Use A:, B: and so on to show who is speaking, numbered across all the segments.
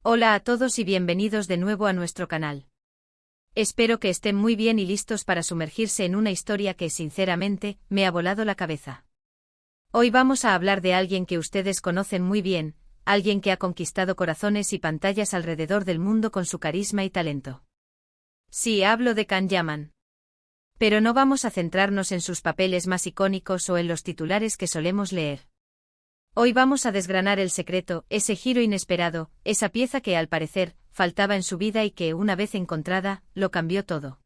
A: Hola a todos y bienvenidos de nuevo a nuestro canal. Espero que estén muy bien y listos para sumergirse en una historia que, sinceramente, me ha volado la cabeza. Hoy vamos a hablar de alguien que ustedes conocen muy bien, alguien que ha conquistado corazones y pantallas alrededor del mundo con su carisma y talento. Sí, hablo de Can Yaman. Pero no vamos a centrarnos en sus papeles más icónicos o en los titulares que solemos leer. Hoy vamos a desgranar el secreto, ese giro inesperado, esa pieza que al parecer faltaba en su vida y que, una vez encontrada, lo cambió todo.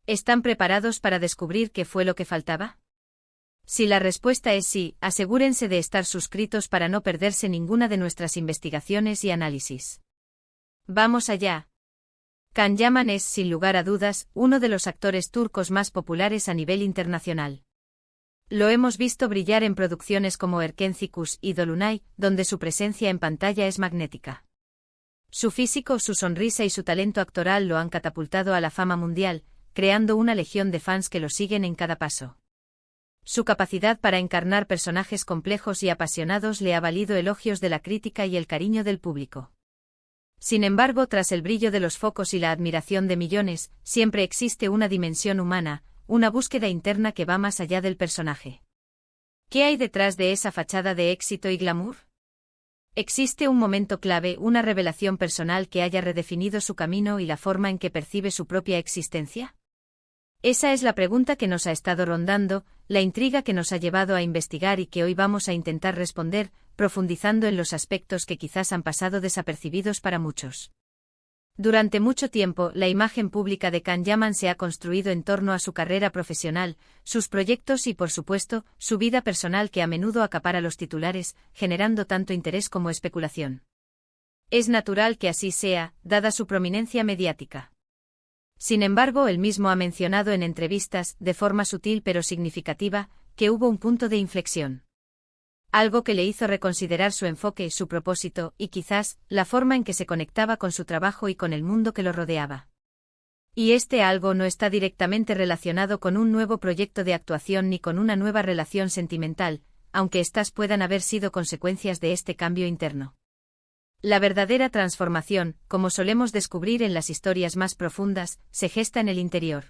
A: ¿Están preparados para descubrir qué fue lo que faltaba? Si la respuesta es sí, asegúrense de estar suscritos para no perderse ninguna de nuestras investigaciones y análisis. Vamos allá. Can Yaman es, sin lugar a dudas, uno de los actores turcos más populares a nivel internacional. Lo hemos visto brillar en producciones como Erkencikus y Dolunay, donde su presencia en pantalla es magnética. Su físico, su sonrisa y su talento actoral lo han catapultado a la fama mundial, creando una legión de fans que lo siguen en cada paso. Su capacidad para encarnar personajes complejos y apasionados le ha valido elogios de la crítica y el cariño del público. Sin embargo, tras el brillo de los focos y la admiración de millones, siempre existe una dimensión humana, una búsqueda interna que va más allá del personaje. ¿Qué hay detrás de esa fachada de éxito y glamour? ¿Existe un momento clave, una revelación personal que haya redefinido su camino y la forma en que percibe su propia existencia? Esa es la pregunta que nos ha estado rondando, la intriga que nos ha llevado a investigar y que hoy vamos a intentar responder, profundizando en los aspectos que quizás han pasado desapercibidos para muchos. Durante mucho tiempo, la imagen pública de Can Yaman se ha construido en torno a su carrera profesional, sus proyectos y, por supuesto, su vida personal que a menudo acapara los titulares, generando tanto interés como especulación. Es natural que así sea, dada su prominencia mediática. Sin embargo, él mismo ha mencionado en entrevistas, de forma sutil pero significativa, que hubo un punto de inflexión. Algo que le hizo reconsiderar su enfoque, su propósito, y quizás, la forma en que se conectaba con su trabajo y con el mundo que lo rodeaba. Y este algo no está directamente relacionado con un nuevo proyecto de actuación ni con una nueva relación sentimental, aunque éstas puedan haber sido consecuencias de este cambio interno. La verdadera transformación, como solemos descubrir en las historias más profundas, se gesta en el interior.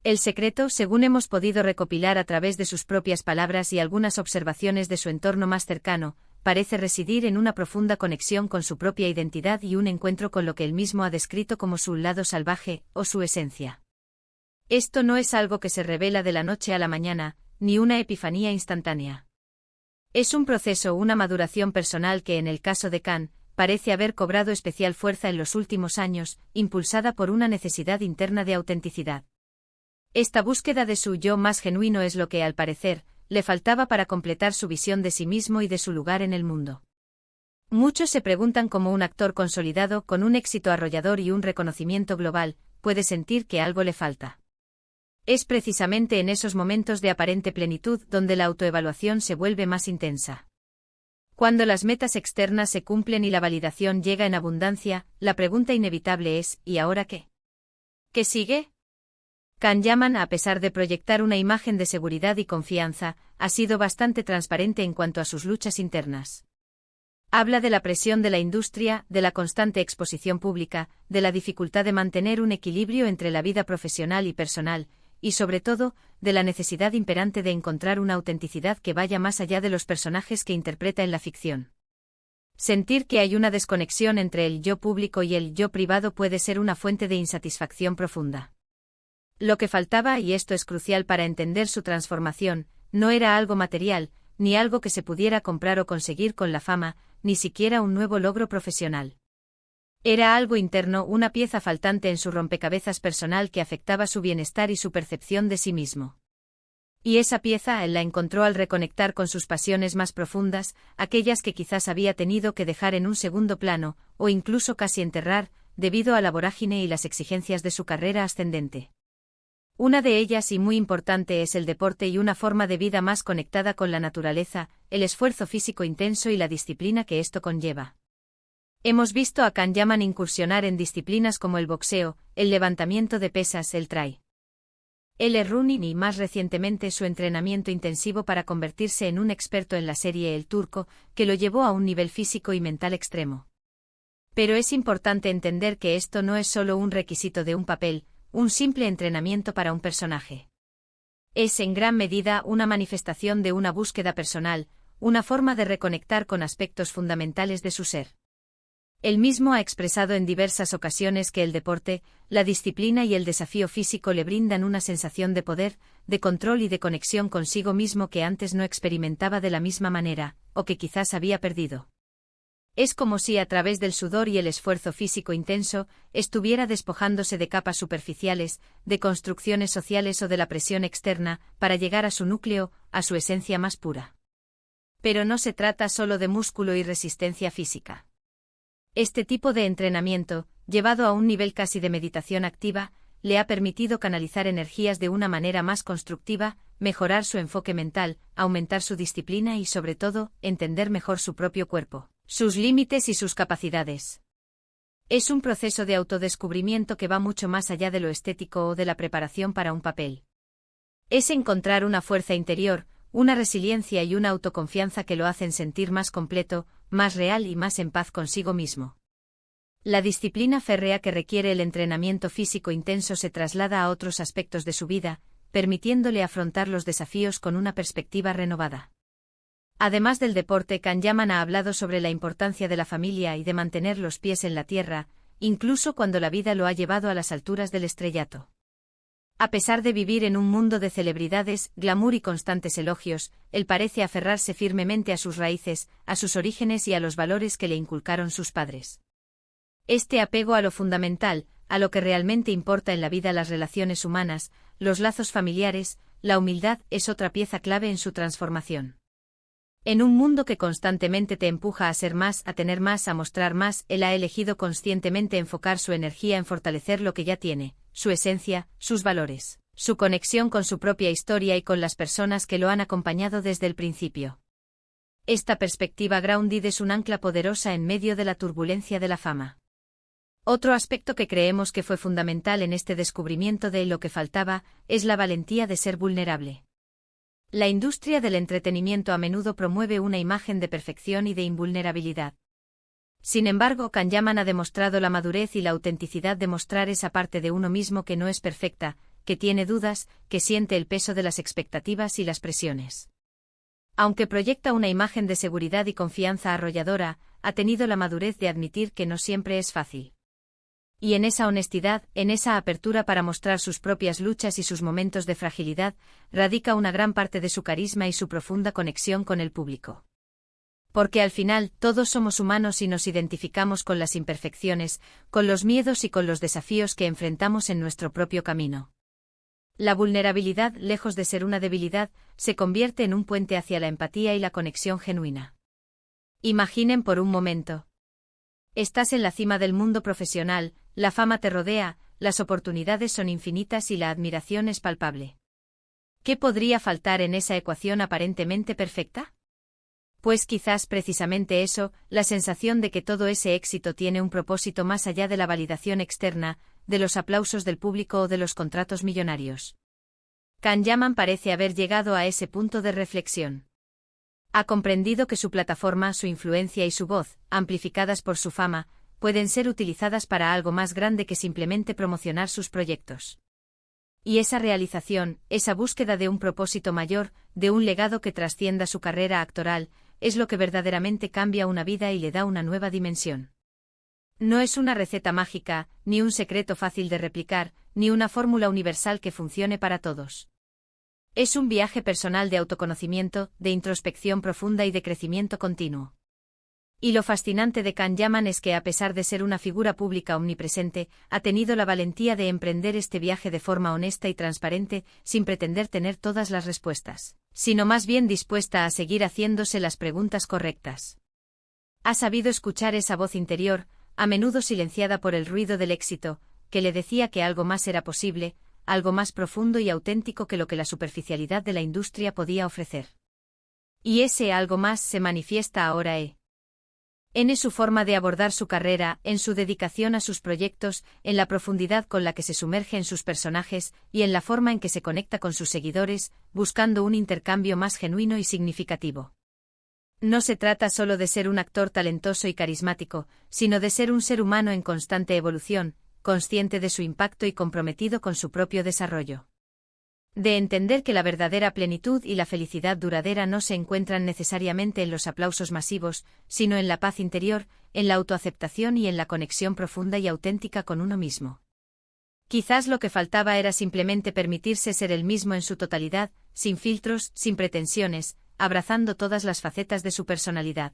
A: El secreto, según hemos podido recopilar a través de sus propias palabras y algunas observaciones de su entorno más cercano, parece residir en una profunda conexión con su propia identidad y un encuentro con lo que él mismo ha descrito como su lado salvaje, o su esencia. Esto no es algo que se revela de la noche a la mañana, ni una epifanía instantánea. Es un proceso, una maduración personal que en el caso de Can, parece haber cobrado especial fuerza en los últimos años, impulsada por una necesidad interna de autenticidad. Esta búsqueda de su yo más genuino es lo que, al parecer, le faltaba para completar su visión de sí mismo y de su lugar en el mundo. Muchos se preguntan cómo un actor consolidado, con un éxito arrollador y un reconocimiento global, puede sentir que algo le falta. Es precisamente en esos momentos de aparente plenitud donde la autoevaluación se vuelve más intensa. Cuando las metas externas se cumplen y la validación llega en abundancia, la pregunta inevitable es, ¿y ahora qué? ¿Qué sigue? Can Yaman, a pesar de proyectar una imagen de seguridad y confianza, ha sido bastante transparente en cuanto a sus luchas internas. Habla de la presión de la industria, de la constante exposición pública, de la dificultad de mantener un equilibrio entre la vida profesional y personal, y sobre todo, de la necesidad imperante de encontrar una autenticidad que vaya más allá de los personajes que interpreta en la ficción. Sentir que hay una desconexión entre el yo público y el yo privado puede ser una fuente de insatisfacción profunda. Lo que faltaba, y esto es crucial para entender su transformación, no era algo material, ni algo que se pudiera comprar o conseguir con la fama, ni siquiera un nuevo logro profesional. Era algo interno, una pieza faltante en su rompecabezas personal que afectaba su bienestar y su percepción de sí mismo. Y esa pieza él la encontró al reconectar con sus pasiones más profundas, aquellas que quizás había tenido que dejar en un segundo plano, o incluso casi enterrar, debido a la vorágine y las exigencias de su carrera ascendente. Una de ellas y muy importante es el deporte y una forma de vida más conectada con la naturaleza, el esfuerzo físico intenso y la disciplina que esto conlleva. Hemos visto a Can Yaman incursionar en disciplinas como el boxeo, el levantamiento de pesas, el trail, el running y más recientemente su entrenamiento intensivo para convertirse en un experto en la serie El Turco, que lo llevó a un nivel físico y mental extremo. Pero es importante entender que esto no es solo un requisito de un papel, un simple entrenamiento para un personaje. Es en gran medida una manifestación de una búsqueda personal, una forma de reconectar con aspectos fundamentales de su ser. Él mismo ha expresado en diversas ocasiones que el deporte, la disciplina y el desafío físico le brindan una sensación de poder, de control y de conexión consigo mismo que antes no experimentaba de la misma manera, o que quizás había perdido. Es como si a través del sudor y el esfuerzo físico intenso, estuviera despojándose de capas superficiales, de construcciones sociales o de la presión externa, para llegar a su núcleo, a su esencia más pura. Pero no se trata solo de músculo y resistencia física. Este tipo de entrenamiento, llevado a un nivel casi de meditación activa, le ha permitido canalizar energías de una manera más constructiva, mejorar su enfoque mental, aumentar su disciplina y sobre todo, entender mejor su propio cuerpo, sus límites y sus capacidades. Es un proceso de autodescubrimiento que va mucho más allá de lo estético o de la preparación para un papel. Es encontrar una fuerza interior, una resiliencia y una autoconfianza que lo hacen sentir más completo, más real y más en paz consigo mismo. La disciplina férrea que requiere el entrenamiento físico intenso se traslada a otros aspectos de su vida, permitiéndole afrontar los desafíos con una perspectiva renovada. Además del deporte, Kanyaman ha hablado sobre la importancia de la familia y de mantener los pies en la tierra, incluso cuando la vida lo ha llevado a las alturas del estrellato. A pesar de vivir en un mundo de celebridades, glamour y constantes elogios, él parece aferrarse firmemente a sus raíces, a sus orígenes y a los valores que le inculcaron sus padres. Este apego a lo fundamental, a lo que realmente importa en la vida, las relaciones humanas, los lazos familiares, la humildad, es otra pieza clave en su transformación. En un mundo que constantemente te empuja a ser más, a tener más, a mostrar más, él ha elegido conscientemente enfocar su energía en fortalecer lo que ya tiene, su esencia, sus valores, su conexión con su propia historia y con las personas que lo han acompañado desde el principio. Esta perspectiva grounded es un ancla poderosa en medio de la turbulencia de la fama. Otro aspecto que creemos que fue fundamental en este descubrimiento de lo que faltaba, es la valentía de ser vulnerable. La industria del entretenimiento a menudo promueve una imagen de perfección y de invulnerabilidad. Sin embargo, Kanyaman ha demostrado la madurez y la autenticidad de mostrar esa parte de uno mismo que no es perfecta, que tiene dudas, que siente el peso de las expectativas y las presiones. Aunque proyecta una imagen de seguridad y confianza arrolladora, ha tenido la madurez de admitir que no siempre es fácil. Y en esa honestidad, en esa apertura para mostrar sus propias luchas y sus momentos de fragilidad, radica una gran parte de su carisma y su profunda conexión con el público. Porque al final, todos somos humanos y nos identificamos con las imperfecciones, con los miedos y con los desafíos que enfrentamos en nuestro propio camino. La vulnerabilidad, lejos de ser una debilidad, se convierte en un puente hacia la empatía y la conexión genuina. Imaginen por un momento. Estás en la cima del mundo profesional, la fama te rodea, las oportunidades son infinitas y la admiración es palpable. ¿Qué podría faltar en esa ecuación aparentemente perfecta? Pues quizás precisamente eso, la sensación de que todo ese éxito tiene un propósito más allá de la validación externa, de los aplausos del público o de los contratos millonarios. Kanyaman parece haber llegado a ese punto de reflexión. Ha comprendido que su plataforma, su influencia y su voz, amplificadas por su fama, pueden ser utilizadas para algo más grande que simplemente promocionar sus proyectos. Y esa realización, esa búsqueda de un propósito mayor, de un legado que trascienda su carrera actoral, es lo que verdaderamente cambia una vida y le da una nueva dimensión. No es una receta mágica, ni un secreto fácil de replicar, ni una fórmula universal que funcione para todos. Es un viaje personal de autoconocimiento, de introspección profunda y de crecimiento continuo. Y lo fascinante de Kanyaman es que a pesar de ser una figura pública omnipresente, ha tenido la valentía de emprender este viaje de forma honesta y transparente, sin pretender tener todas las respuestas, sino más bien dispuesta a seguir haciéndose las preguntas correctas. Ha sabido escuchar esa voz interior, a menudo silenciada por el ruido del éxito, que le decía que algo más era posible, algo más profundo y auténtico que lo que la superficialidad de la industria podía ofrecer. Y ese algo más se manifiesta ahora en su forma de abordar su carrera, en su dedicación a sus proyectos, en la profundidad con la que se sumerge en sus personajes, y en la forma en que se conecta con sus seguidores, buscando un intercambio más genuino y significativo. No se trata solo de ser un actor talentoso y carismático, sino de ser un ser humano en constante evolución, consciente de su impacto y comprometido con su propio desarrollo. De entender que la verdadera plenitud y la felicidad duradera no se encuentran necesariamente en los aplausos masivos, sino en la paz interior, en la autoaceptación y en la conexión profunda y auténtica con uno mismo. Quizás lo que faltaba era simplemente permitirse ser el mismo en su totalidad, sin filtros, sin pretensiones, abrazando todas las facetas de su personalidad.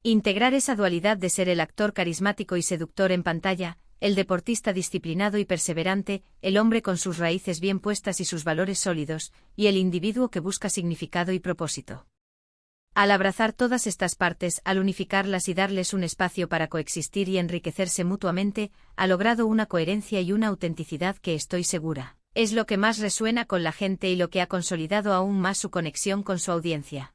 A: Integrar esa dualidad de ser el actor carismático y seductor en pantalla, el deportista disciplinado y perseverante, el hombre con sus raíces bien puestas y sus valores sólidos, y el individuo que busca significado y propósito. Al abrazar todas estas partes, al unificarlas y darles un espacio para coexistir y enriquecerse mutuamente, ha logrado una coherencia y una autenticidad que estoy segura es lo que más resuena con la gente y lo que ha consolidado aún más su conexión con su audiencia.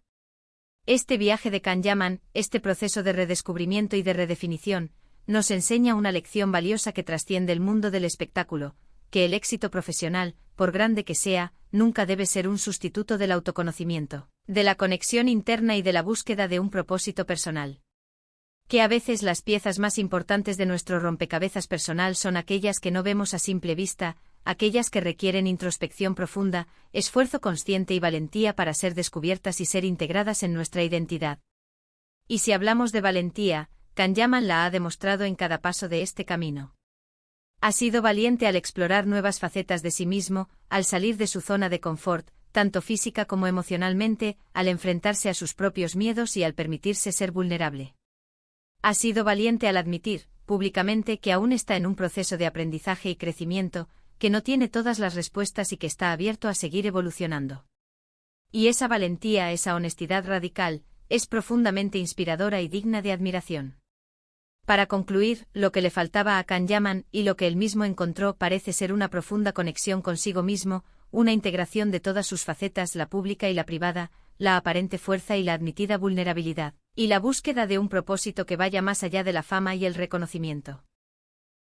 A: Este viaje de Can Yaman, este proceso de redescubrimiento y de redefinición, nos enseña una lección valiosa que trasciende el mundo del espectáculo, que el éxito profesional, por grande que sea, nunca debe ser un sustituto del autoconocimiento, de la conexión interna y de la búsqueda de un propósito personal. Que a veces las piezas más importantes de nuestro rompecabezas personal son aquellas que no vemos a simple vista, aquellas que requieren introspección profunda, esfuerzo consciente y valentía para ser descubiertas y ser integradas en nuestra identidad. Y si hablamos de valentía, Can Yaman la ha demostrado en cada paso de este camino. Ha sido valiente al explorar nuevas facetas de sí mismo, al salir de su zona de confort, tanto física como emocionalmente, al enfrentarse a sus propios miedos y al permitirse ser vulnerable. Ha sido valiente al admitir, públicamente, que aún está en un proceso de aprendizaje y crecimiento, que no tiene todas las respuestas y que está abierto a seguir evolucionando. Y esa valentía, esa honestidad radical, es profundamente inspiradora y digna de admiración. Para concluir, lo que le faltaba a Can Yaman y lo que él mismo encontró parece ser una profunda conexión consigo mismo, una integración de todas sus facetas, la pública y la privada, la aparente fuerza y la admitida vulnerabilidad, y la búsqueda de un propósito que vaya más allá de la fama y el reconocimiento.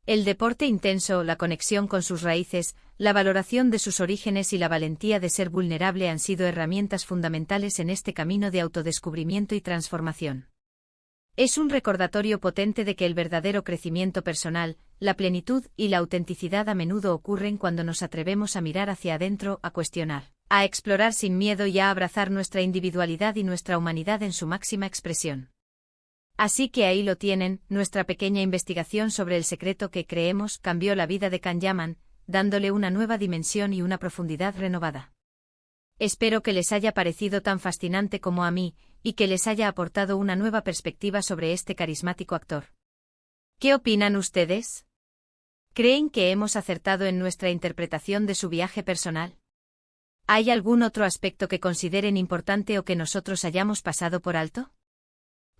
A: El deporte intenso, la conexión con sus raíces, la valoración de sus orígenes y la valentía de ser vulnerable han sido herramientas fundamentales en este camino de autodescubrimiento y transformación. Es un recordatorio potente de que el verdadero crecimiento personal, la plenitud y la autenticidad a menudo ocurren cuando nos atrevemos a mirar hacia adentro, a cuestionar, a explorar sin miedo y a abrazar nuestra individualidad y nuestra humanidad en su máxima expresión. Así que ahí lo tienen, nuestra pequeña investigación sobre el secreto que creemos cambió la vida de Can Yaman, dándole una nueva dimensión y una profundidad renovada. Espero que les haya parecido tan fascinante como a mí, y que les haya aportado una nueva perspectiva sobre este carismático actor. ¿Qué opinan ustedes? ¿Creen que hemos acertado en nuestra interpretación de su viaje personal? ¿Hay algún otro aspecto que consideren importante o que nosotros hayamos pasado por alto?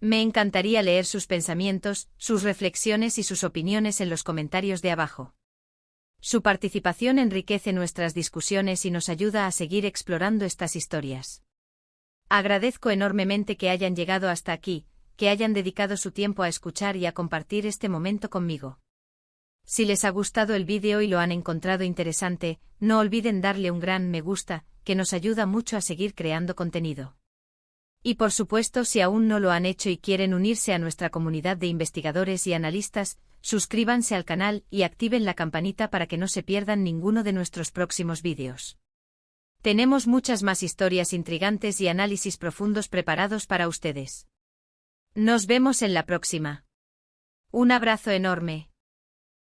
A: Me encantaría leer sus pensamientos, sus reflexiones y sus opiniones en los comentarios de abajo. Su participación enriquece nuestras discusiones y nos ayuda a seguir explorando estas historias. Agradezco enormemente que hayan llegado hasta aquí, que hayan dedicado su tiempo a escuchar y a compartir este momento conmigo. Si les ha gustado el vídeo y lo han encontrado interesante, no olviden darle un gran me gusta, que nos ayuda mucho a seguir creando contenido. Y por supuesto, si aún no lo han hecho y quieren unirse a nuestra comunidad de investigadores y analistas, suscríbanse al canal y activen la campanita para que no se pierdan ninguno de nuestros próximos vídeos. Tenemos muchas más historias intrigantes y análisis profundos preparados para ustedes. Nos vemos en la próxima. Un abrazo enorme.